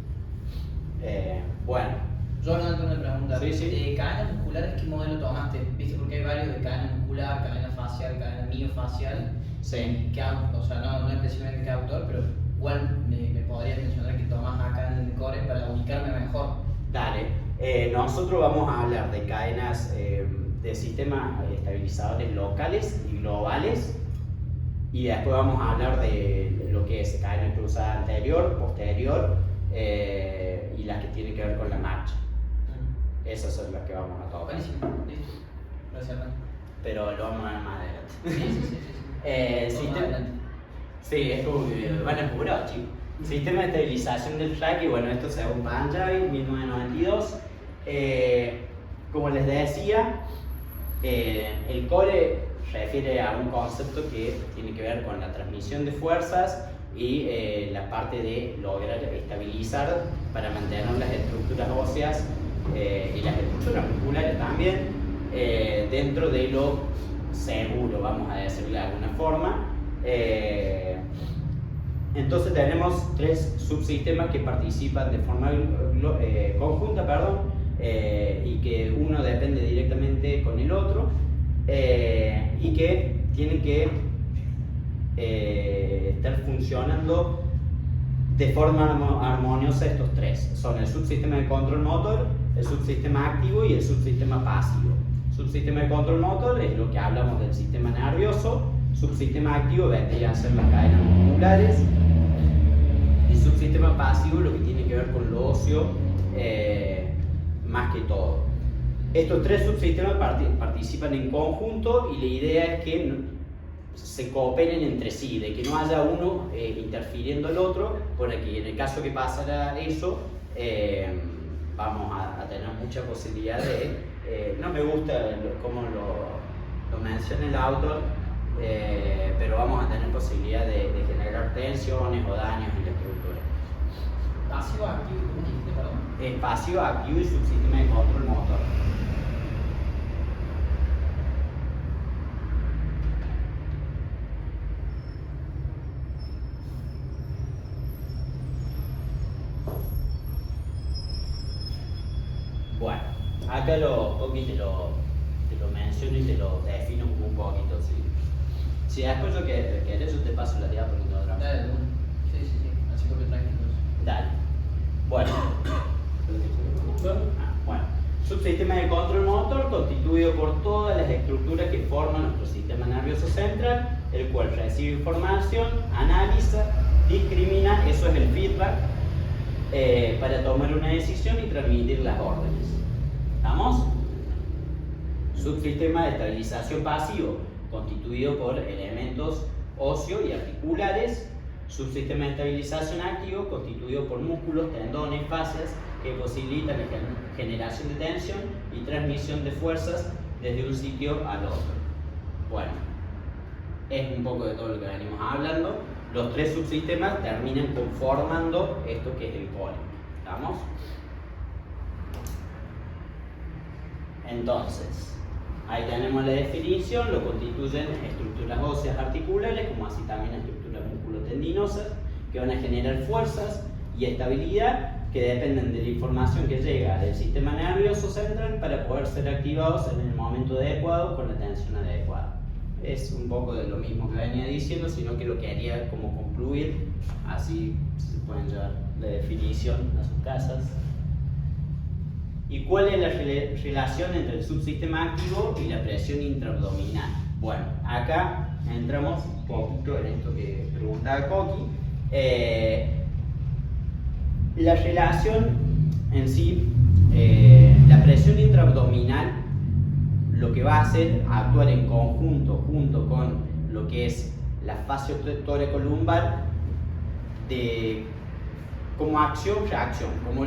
Bueno. Yo tengo una pregunta. Sí, sí. ¿De cadenas musculares qué modelo tomaste? ¿Viste? Porque hay varios de cadena muscular, cadena facial, cadena miofacial. Sí. O sea, no específicamente qué autor, pero ¿cuál me podrías mencionar que tomas acá en el core para ubicarme mejor? Dale. Nosotros vamos a hablar de cadenas de sistemas estabilizadores locales y globales, y después vamos a hablar de lo que es cadena cruzada anterior, posterior, y las que tienen que ver con la marcha. Esas son las que vamos a tocar. Buenísimo, listo. Gracias, Hernán. Pero lo vamos a ver más adelante. Sí. Sí, es como que van apurados, chicos. Sistema de estabilización del track, y bueno, esto según Panjabi, 1992. Como les decía, el core refiere a un concepto que tiene que ver con la transmisión de fuerzas y la parte de lograr estabilizar para mantener las estructuras óseas y las estructuras musculares también dentro de lo seguro, vamos a decirlo de alguna forma. Entonces tenemos tres subsistemas que participan de forma conjunta, y que uno depende directamente con el otro, y que tienen que estar funcionando de forma armoniosa. Estos tres son el subsistema de control motor, el subsistema activo y el subsistema pasivo. Subsistema de control motor es lo que hablamos del sistema nervioso, subsistema activo vendría a ser las cadenas musculares, y subsistema pasivo lo que tiene que ver con lo óseo, más que todo. Estos tres subsistemas participan en conjunto, y la idea es que se cooperen entre sí, de que no haya uno interfiriendo al otro, porque en el caso que pasara eso, vamos a tener mucha posibilidad de... no me gusta cómo lo menciona el autor, pero vamos a tener posibilidad de generar tensiones o daños en la estructura. Pasivo, activo, ¿cómo dijiste, perdón? Pasivo, activo y subsistema de control motor. Bueno, acá Coqui te lo menciono y te lo defino como un poquito. Si después yo querés, yo te paso la diapositiva por otra. Dale, sí, así que tranquilo. Dale. Bueno. Bueno. Subsistema de control motor constituido por todas las estructuras que forman nuestro sistema nervioso central, el cual recibe información, analiza, discrimina, eso es el feedback, para tomar una decisión y transmitir las órdenes. ¿Estamos? Subsistema de estabilización pasivo, constituido por elementos óseos y articulares. Subsistema de estabilización activo, constituido por músculos, tendones, fascias, que posibilitan la generación de tensión y transmisión de fuerzas desde un sitio al otro. Bueno, es un poco de todo lo que venimos hablando. Los tres subsistemas terminan conformando esto que es el core. ¿Estamos? Entonces, ahí tenemos la definición, lo constituyen estructuras óseas articulares, como así también estructuras musculotendinosas, que van a generar fuerzas y estabilidad que dependen de la información que llega del sistema nervioso central para poder ser activados en el momento adecuado con la tensión adecuada. Es un poco de lo mismo que venía diciendo, sino que lo quería como concluir, así se pueden llevar la definición a sus casas. ¿Y cuál es la relación entre el subsistema activo y la presión intraabdominal? Bueno, acá entramos un poquito en esto que preguntaba Coqui. La relación en sí, la presión intraabdominal lo que va a hacer actuar en conjunto junto con lo que es la fascia toracolumbar como acción-reacción, como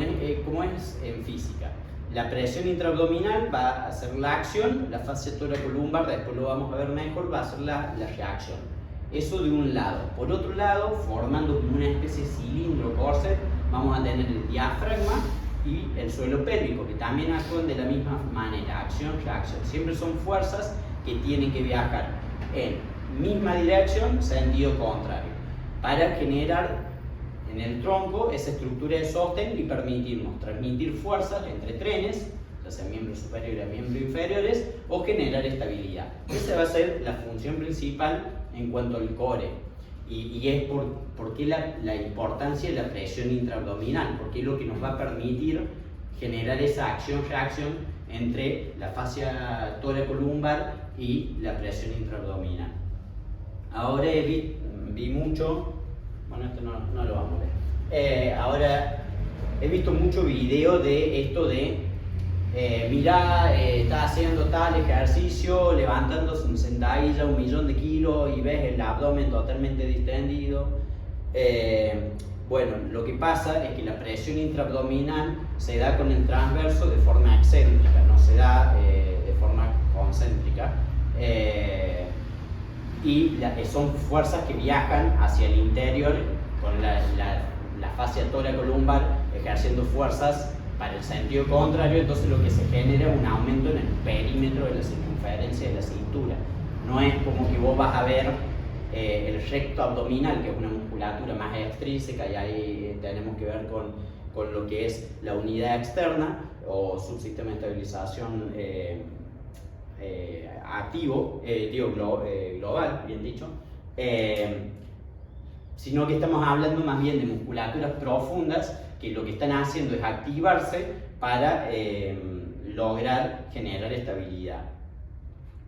es en física. La presión intraabdominal va a hacer la acción, la fascia toracolumbar, después lo vamos a ver mejor, va a hacer la reacción. Eso de un lado. Por otro lado, formando como una especie de cilindro corset, vamos a tener el diafragma y el suelo pélvico, que también actúan de la misma manera, acción-reacción. Siempre son fuerzas que tienen que viajar en misma dirección, sentido contrario, para generar en el tronco esa estructura de sostén y permitirnos transmitir fuerzas entre trenes, ya sea miembros superiores a miembros inferiores, o generar estabilidad. Esa va a ser la función principal en cuanto al core. Y es por qué la importancia de la presión intraabdominal, porque es lo que nos va a permitir generar esa acción-reacción entre la fascia toracolumbar y la presión intraabdominal. Ahora vi mucho, bueno, esto no lo vamos a ver. Ahora he visto mucho video de esto de mirá, está haciendo tal ejercicio, levantándose en sentadilla 1.000.000 de kilos y ves el abdomen totalmente distendido. Bueno, lo que pasa es que la presión intraabdominal se da con el transverso de forma excéntrica, no se da de forma concéntrica. Y son fuerzas que viajan hacia el interior con la fascia toracolumbar ejerciendo fuerzas para el sentido contrario, entonces lo que se genera es un aumento en el perímetro de la circunferencia de la cintura. No es como que vos vas a ver el recto abdominal, que es una musculatura más extrínseca, y ahí tenemos que ver con lo que es la unidad externa o subsistema de estabilización activo, global, bien dicho, sino que estamos hablando más bien de musculaturas profundas que lo que están haciendo es activarse para lograr generar estabilidad.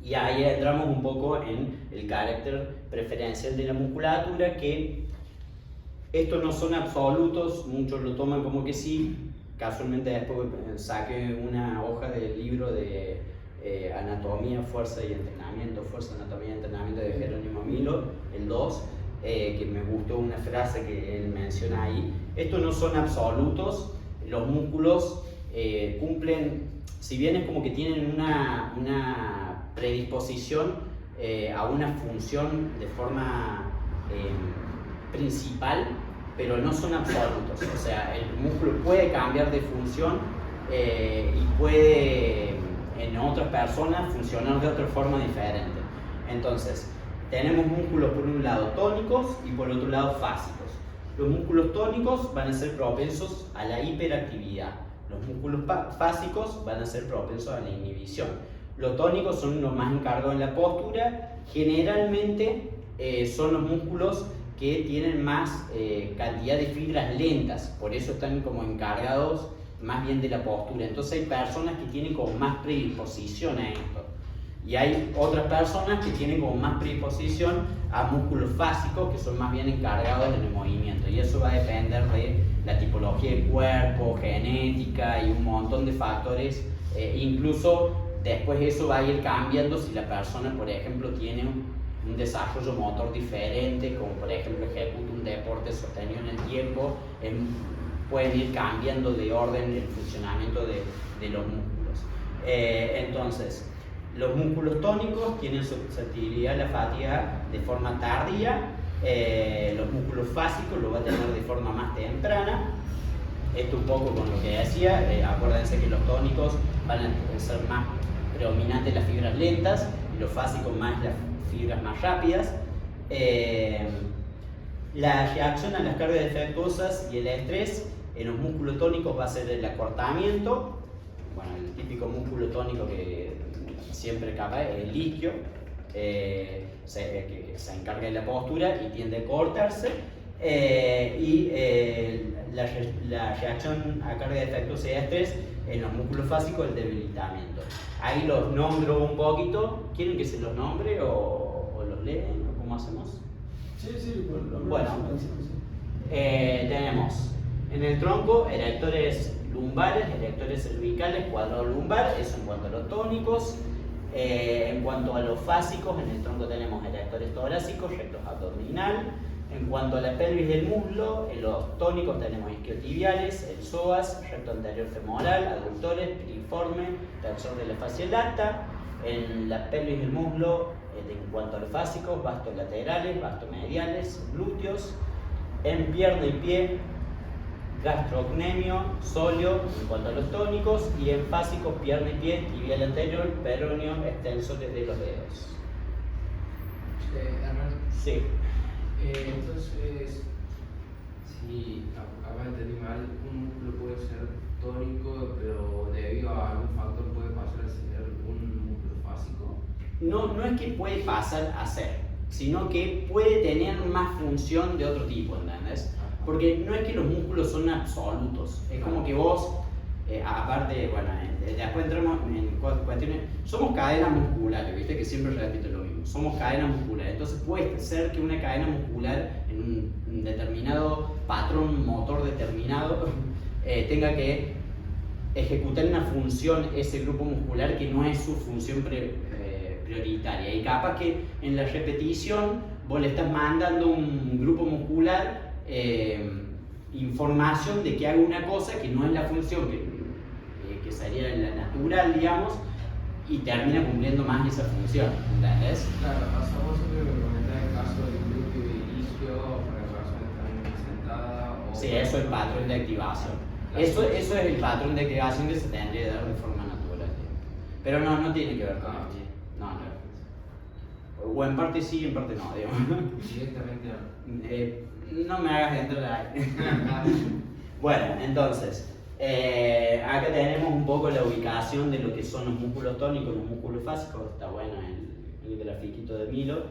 Y ahí entramos un poco en el carácter preferencial de la musculatura, que estos no son absolutos, muchos lo toman como que sí. Casualmente después saqué una hoja del libro de Anatomía, Fuerza y Entrenamiento, Fuerza, Anatomía y Entrenamiento de Jerónimo Milo, el 2, que me gustó una frase que él menciona ahí. Estos no son absolutos, los músculos cumplen, si bien es como que tienen una predisposición a una función de forma principal, pero no son absolutos. O sea, el músculo puede cambiar de función y puede en otras personas funcionar de otra forma diferente. Entonces, tenemos músculos por un lado tónicos y por otro lado fásicos. Los músculos tónicos van a ser propensos a la hiperactividad. Los músculos fásicos van a ser propensos a la inhibición. Los tónicos son los más encargados en la postura. Generalmente son los músculos que tienen más cantidad de fibras lentas, por eso están como encargados más bien de la postura. Entonces hay personas que tienen como más predisposición a esto. Y hay otras personas que tienen como más predisposición a músculos fásicos, que son más bien encargados en el movimiento. Y eso va a depender de la tipología del cuerpo, genética y un montón de factores. Incluso después eso va a ir cambiando si la persona, por ejemplo, tiene un desarrollo motor diferente, como por ejemplo ejecuta un deporte sostenido en el tiempo, pueden ir cambiando de orden el funcionamiento de los músculos. Entonces, Los músculos tónicos tienen susceptibilidad a la fatiga de forma tardía. Los músculos fásicos lo va a tener de forma más temprana. Esto un poco con lo que decía, acuérdense que los tónicos van a ser más predominantes las fibras lentas y los fásicos más las fibras más rápidas. La reacción a las cargas defectuosas y el estrés en los músculos tónicos va a ser el acortamiento. Bueno, el típico músculo tónico que siempre cae es el isquio, que se encarga de la postura y tiende a cortarse. La reacción a carga defectuosa y estrés en los músculos fásicos, el debilitamiento. Ahí los nombro un poquito. ¿Quieren que se los nombre o los leen o cómo hacemos? Sí, Bueno, tenemos en el tronco erectores lumbares, erectores cervicales, cuadro lumbar, eso en cuanto a los tónicos. En cuanto a los fásicos, en el tronco tenemos erectores torácicos, rectos abdominal. En cuanto a la pelvis del muslo, en los tónicos tenemos isquiotibiales, el psoas, recto anterior femoral, aductores, piriforme, tensor de la fascia lata. En la pelvis del muslo, en cuanto a los fásicos, bastos laterales, bastos mediales, glúteos. En pierna y pie, gastrocnemio, sóleo, en cuanto a los tónicos. Y en fásicos, pierna y pie, tibial anterior, peroneo, extensores de los dedos. Hernán, Sí. Entonces, si acá entendí mal, un músculo puede ser tónico, pero debido a algún factor puede pasar a ser un músculo fásico. No es que puede pasar a ser, sino que puede tener más función de otro tipo, ¿entendés? Porque no es que los músculos son absolutos, es como que vos, aparte, bueno, después entramos en cuestiones, somos cadenas musculares, viste que siempre repito lo mismo, somos cadenas musculares, entonces puede ser que una cadena muscular en un determinado patrón motor determinado tenga que ejecutar una función ese grupo muscular que no es su función prioritaria, y capaz que en la repetición vos le estás mandando a un grupo muscular información de que haga una cosa que no es la función que sería la natural, digamos, y termina cumpliendo más esa función, ¿entendés? Claro, vos siempre me comentás el caso del glúteo y el isquio para la persona que está sentada. Sí, eso es el patrón de activación. Eso es el patrón de activación que se tendría que dar de forma natural. Pero no tiene que ver con esto. No. O en parte sí, en parte no, digamos. Directamente no. No me hagas entrar ahí. Bueno, entonces, acá tenemos un poco la ubicación de lo que son los músculos tónicos, los músculos fásicos. Está bueno el grafiquito de Milo,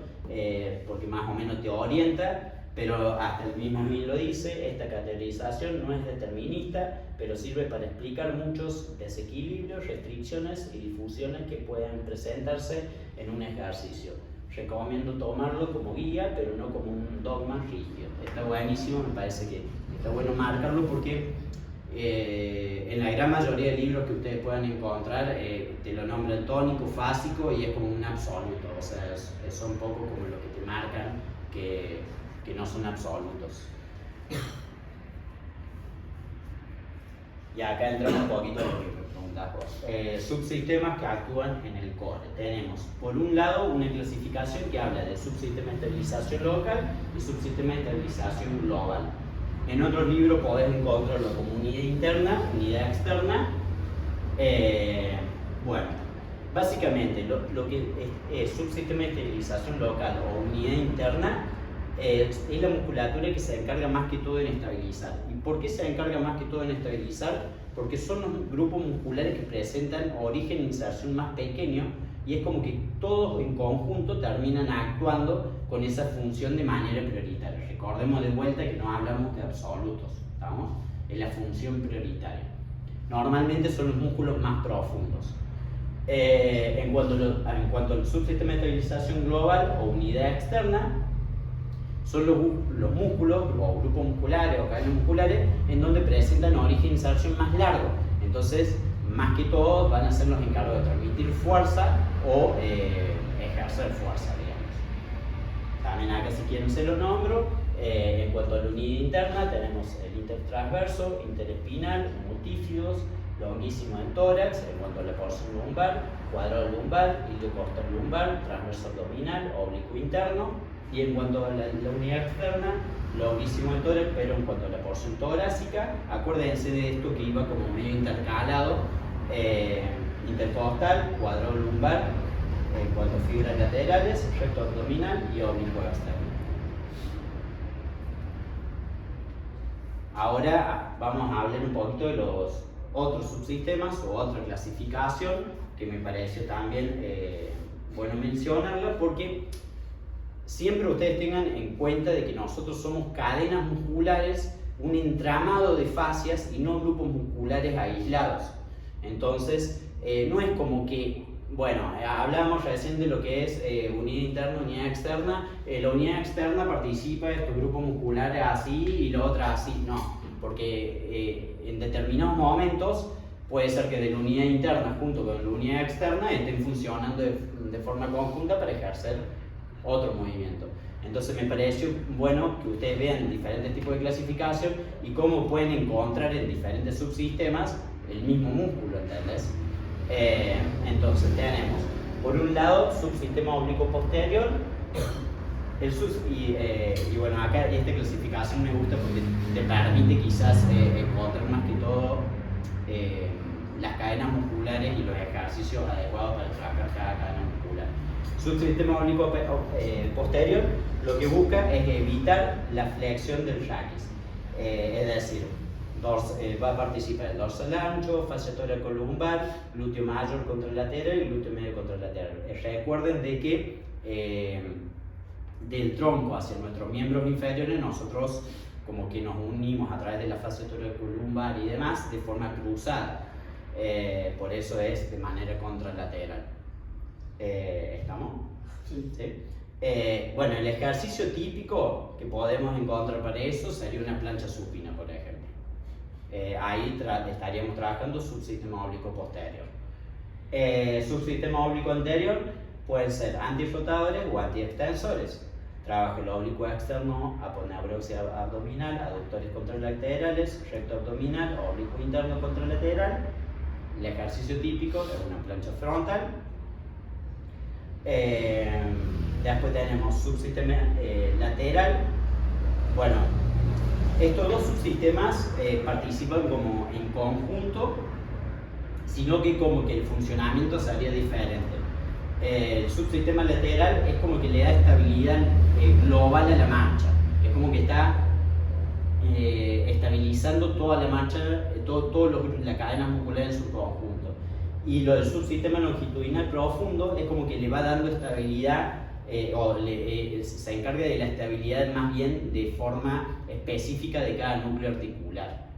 porque más o menos te orienta. Pero hasta el mismo Milo dice, esta categorización no es determinista, pero sirve para explicar muchos desequilibrios, restricciones y difusiones que pueden presentarse en un ejercicio. Recomiendo tomarlo como guía, pero no como un dogma rígido. Está buenísimo, me parece que está bueno marcarlo porque en la gran mayoría de libros que ustedes puedan encontrar te lo nombran tónico, fásico y es como un absoluto. O sea, son un poco como lo que te marcan que no son absolutos. Y acá entramos un poquito en lo que preguntas vos. Subsistemas que actúan en el core. Tenemos, por un lado, una clasificación que habla de subsistema de estabilización local y subsistema de estabilización global. En otros libros podés encontrarlo como unidad interna, unidad externa. Bueno, básicamente lo que es subsistema de estabilización local o unidad interna es la musculatura que se encarga más que todo en estabilizar. ¿Y por qué se encarga más que todo en estabilizar? Porque son los grupos musculares que presentan origen e inserción más pequeño y es como que todos en conjunto terminan actuando con esa función de manera prioritaria. Recordemos de vuelta que no hablamos de absolutos, ¿estamos? Es la función prioritaria. Normalmente son los músculos más profundos. En cuanto al subsistema de estabilización global o unidad externa, son los músculos o grupos musculares o cadenas musculares en donde presentan origen e inserción más largo. Entonces, más que todo, van a ser los encargados de transmitir fuerza o ejercer fuerza, digamos. También acá, si quieren, se los nombro. En cuanto a la unidad interna, tenemos el intertransverso, interespinal, multífidos, longuísimo del tórax. En cuanto a la porción lumbar, cuadrado lumbar, ilio costal lumbar, transverso abdominal, oblicuo interno. Y en cuanto a la unidad externa, longuísimo del tórax, pero en cuanto a la porción torácica, acuérdense de esto que iba como medio intercalado, intercostal, cuadrado lumbar, en cuanto a fibras laterales, recto abdominal y oblicuo externo. Ahora vamos a hablar un poquito de los otros subsistemas o otra clasificación que me pareció también bueno mencionarla, porque siempre ustedes tengan en cuenta de que nosotros somos cadenas musculares, un entramado de fascias y no grupos musculares aislados. Entonces, no es como que, bueno, hablamos recién de lo que es unidad interna, unidad externa. La unidad externa participa de estos grupos musculares así y la otra así. No, porque en determinados momentos puede ser que de la unidad interna junto con la unidad externa estén funcionando de forma conjunta para ejercer otro movimiento. Entonces me pareció bueno que ustedes vean diferentes tipos de clasificación y cómo pueden encontrar en diferentes subsistemas el mismo músculo, ¿entendés? Entonces tenemos, por un lado, subsistema oblicuo posterior, y bueno, acá esta clasificación me gusta porque te permite quizás encontrar más que todo las cadenas musculares y los ejercicios adecuados para trabajar cada cadena muscular. Subsistema oblicuo posterior lo que busca es evitar la flexión del raquis, es decir, va a participar el dorsal ancho, fascia toracolumbar, glúteo mayor contralateral y glúteo medio contralateral. Recuerden de que del tronco hacia nuestros miembros inferiores nosotros como que nos unimos a través de la fascia toracolumbar y demás de forma cruzada, por eso es de manera contralateral. ¿Estamos? Sí. ¿Sí? Bueno, el ejercicio típico que podemos encontrar para eso sería una plancha supina, por ejemplo. Ahí estaríamos trabajando subsistema oblicuo posterior. Subsistema oblicuo anterior pueden ser antirrotadores o antiextensores. Trabaja el oblicuo externo, aponeurosis abdominal, aductores contralaterales, recto abdominal, oblicuo interno contralateral. El ejercicio típico es una plancha frontal. Después tenemos subsistema lateral. Bueno, estos dos subsistemas participan como en conjunto, sino que como que el funcionamiento sería diferente. El subsistema lateral es como que le da estabilidad global a la marcha, es como que está estabilizando toda la marcha, la cadena muscular en su conjunto. Y lo del subsistema longitudinal profundo es como que le va dando estabilidad se encarga de la estabilidad más bien de forma específica de cada núcleo articular.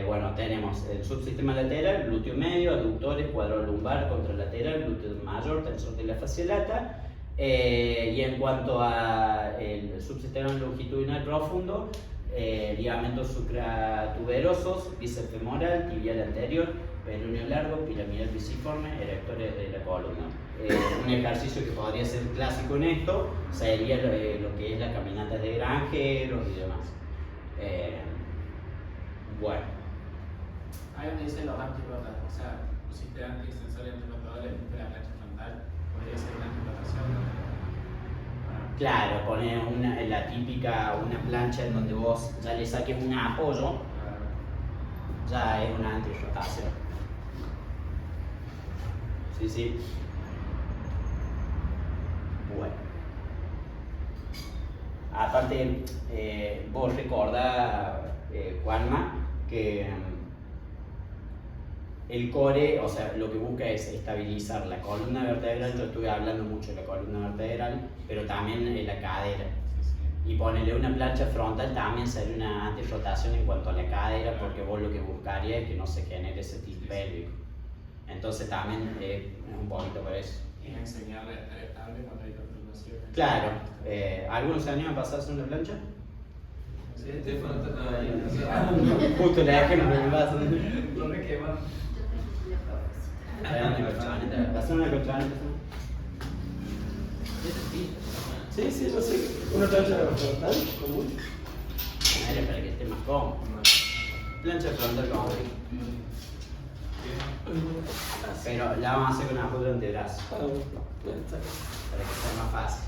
Bueno, tenemos el subsistema lateral, glúteo medio, aductores, cuadrado lumbar, contralateral, glúteo mayor, tensor de la fascia lata. Y en cuanto al subsistema longitudinal profundo, ligamentos supratuberosos, bíceps femoral, tibial anterior, perioneo largo, piramidal biciforme, erectores de la columna. Un ejercicio que podría ser clásico en esto sería lo que es la caminata de granjeros y demás. Bueno. Ahí donde dicen los antirrotas, o sea, pusiste antiextensor y antirrotador en la plancha frontal, podría ser una antirrotación, ¿no? Claro, poner la típica, una plancha en donde vos ya le saques un apoyo, ya es una antirrotación. Sí, sí. Bueno. Aparte, vos recordás, Juanma, que el core, o sea, lo que busca es estabilizar la columna vertebral. Yo estuve hablando mucho de la columna vertebral, pero también la cadera. Y ponerle una plancha frontal también sería una antirrotación en cuanto a la cadera, porque vos lo que buscaría es que no se genere ese tilt pélvico. Entonces también es un poquito por eso. Y enseñarle a estar estable cuando hay hipertrofia. Claro. ¿Algunos se animan a pasarse una plancha? Sí, Estefano está ahí. Justo la dejé, no me pasa. No me queman. Hacer una colchoneta. Sí, sí, yo sé. Una plancha frontal común. Para que esté más cómodo. Plancha frontal común. Pero la vamos a hacer con apoyo de antebrazo para que sea más fácil.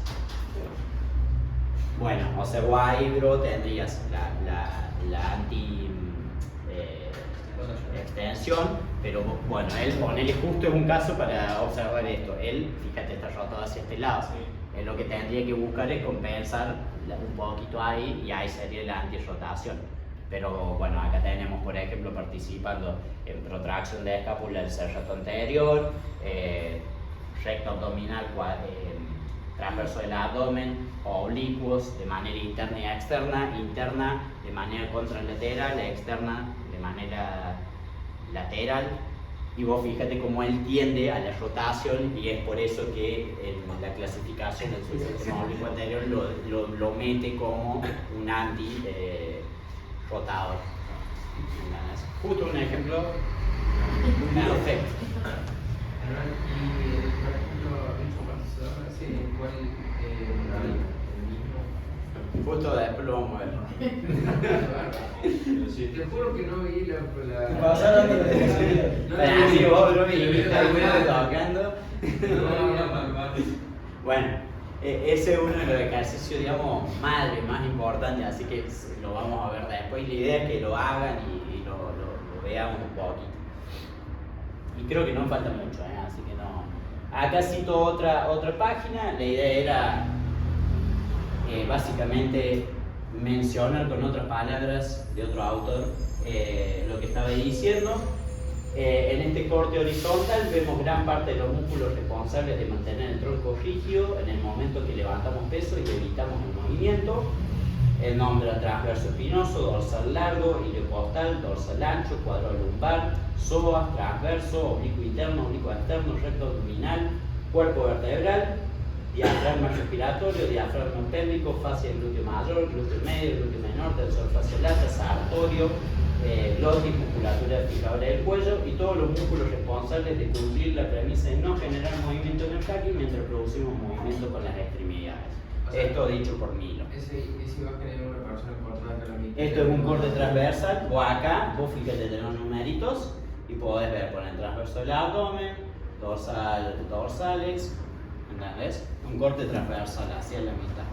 Bueno, o sea, vos ahí, bro, tendrías la anti extensión, pero bueno, él ponele justo es un caso para observar esto. Él, fíjate, está rotado hacia este lado. Él lo que tendría que buscar es compensar un poquito ahí y ahí sería la antirrotación. Pero bueno, acá tenemos, por ejemplo, participando en protracción de escápula del serrato anterior, recto abdominal, transverso del abdomen, oblicuos de manera interna y externa, interna de manera contralateral, externa de manera lateral. Y vos fíjate cómo él tiende a la rotación y es por eso que en la clasificación del sistema oblicuo anterior lo mete como un anti rotador. Justo un ejemplo perfecto. Y por ejemplo, el compensador, ¿cuál el mismo? Justo después lo vamos a ver. Te juro que no vi la. Te pasaron de la televisión. Pero así vos, bro, y estás tocando. Bueno, ese es uno de los ejercicios, digamos, más importantes, así que lo vamos a ver después. Y la idea es que lo hagan y lo veamos un poquito. Y creo que no falta mucho, así que no. Acá cito otra página. La idea era básicamente mencionar con otras palabras de otro autor lo que estaba diciendo. En este corte horizontal vemos gran parte de los músculos responsables de mantener el tronco rígido en el momento que levantamos peso y evitamos el movimiento. El nombre transverso espinoso, dorsal largo, iliocostal, dorsal ancho, cuadro lumbar, psoas, transverso, oblicuo interno, oblicuo externo, recto abdominal, cuerpo vertebral, diafragma respiratorio, diafragma pélvico, fascia del glúteo mayor, glúteo medio, glúteo menor, tensor fasciolata, sartorio, glotis, musculatura fijadora del cuello y todos los músculos responsables de cumplir la premisa de no generar movimiento en el jaque mientras producimos movimiento con las extremidades. O sea, esto dicho por Milo. Ese imagen es una persona cortada acá a la mitad. Esto es un corte transversal, o acá, vos fíjate de los numeritos y podés ver por el transverso del abdomen, dorsales, ¿entendés? Un corte transversal hacia la mitad.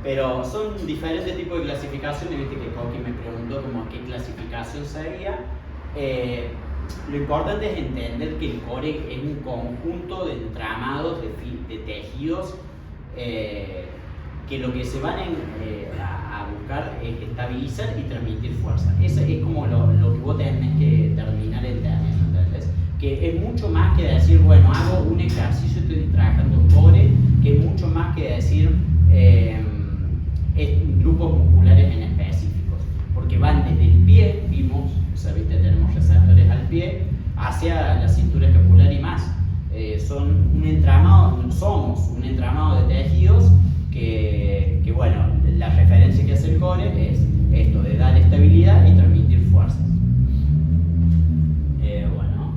Pero son diferentes tipos de clasificaciones, viste que Coqui me preguntó como qué clasificación sería. Lo importante es entender que el core es un conjunto de entramados de tejidos que lo que se van a buscar es estabilizar y transmitir fuerza. Eso es como lo que vos tenés que terminar entendiendo, ¿entendés? Que es mucho más que decir, bueno, hago un ejercicio, estoy trabajando core, que es mucho más que decir grupos musculares en específicos, porque van desde el pie, vimos, o sea, ¿viste? Tenemos receptores al pie, hacia la cintura escapular y más. Somos un entramado de tejidos que bueno, la referencia que hace el core es esto de dar estabilidad y transmitir fuerzas. Bueno,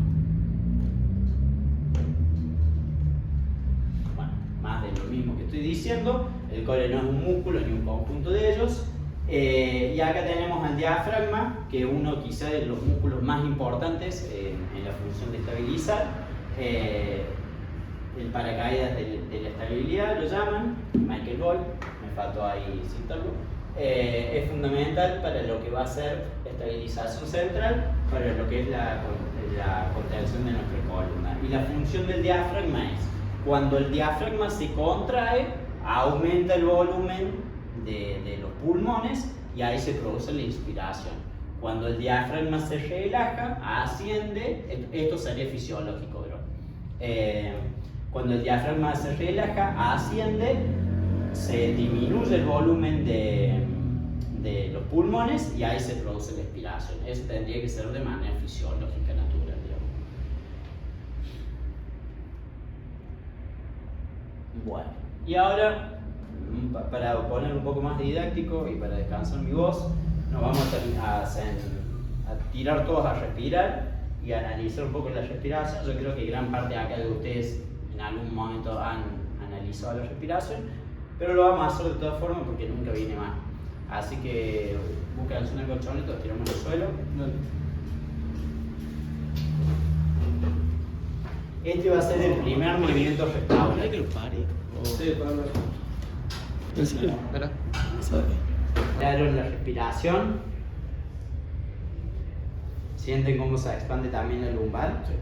más de lo mismo que estoy diciendo. El core no es un músculo ni un conjunto de ellos. Y acá tenemos al diafragma, que es uno quizá de los músculos más importantes en la función de estabilizar. El paracaídas de la estabilidad lo llaman, Michael Boll, me faltó ahí citarlo. Es fundamental para lo que va a ser estabilización central, para lo que es la contención de nuestra columna. Y la función del diafragma es, cuando el diafragma se contrae, aumenta el volumen de los pulmones y ahí se produce la inspiración. Cuando el diafragma se relaja, asciende, esto sería fisiológico, bro. Cuando el diafragma se relaja, asciende, se disminuye el volumen de los pulmones y ahí se produce la expiración. Eso tendría que ser de manera fisiológica, natural, digamos. Bueno, y ahora, para poner un poco más didáctico y para descansar mi voz, nos vamos a tirar todos a respirar y a analizar un poco la respiración. Yo creo que gran parte acá de ustedes en algún momento han analizado la respiración, pero lo vamos a hacer de todas formas porque nunca viene mal. Así que busquen una colchoneta, tiramos al suelo. Este va a ser el primer movimiento restaurante. que lo pare? Sí, para los. ¿En serio? Espera. Claro, en la respiración. Sienten cómo se expande también el lumbar. Sí.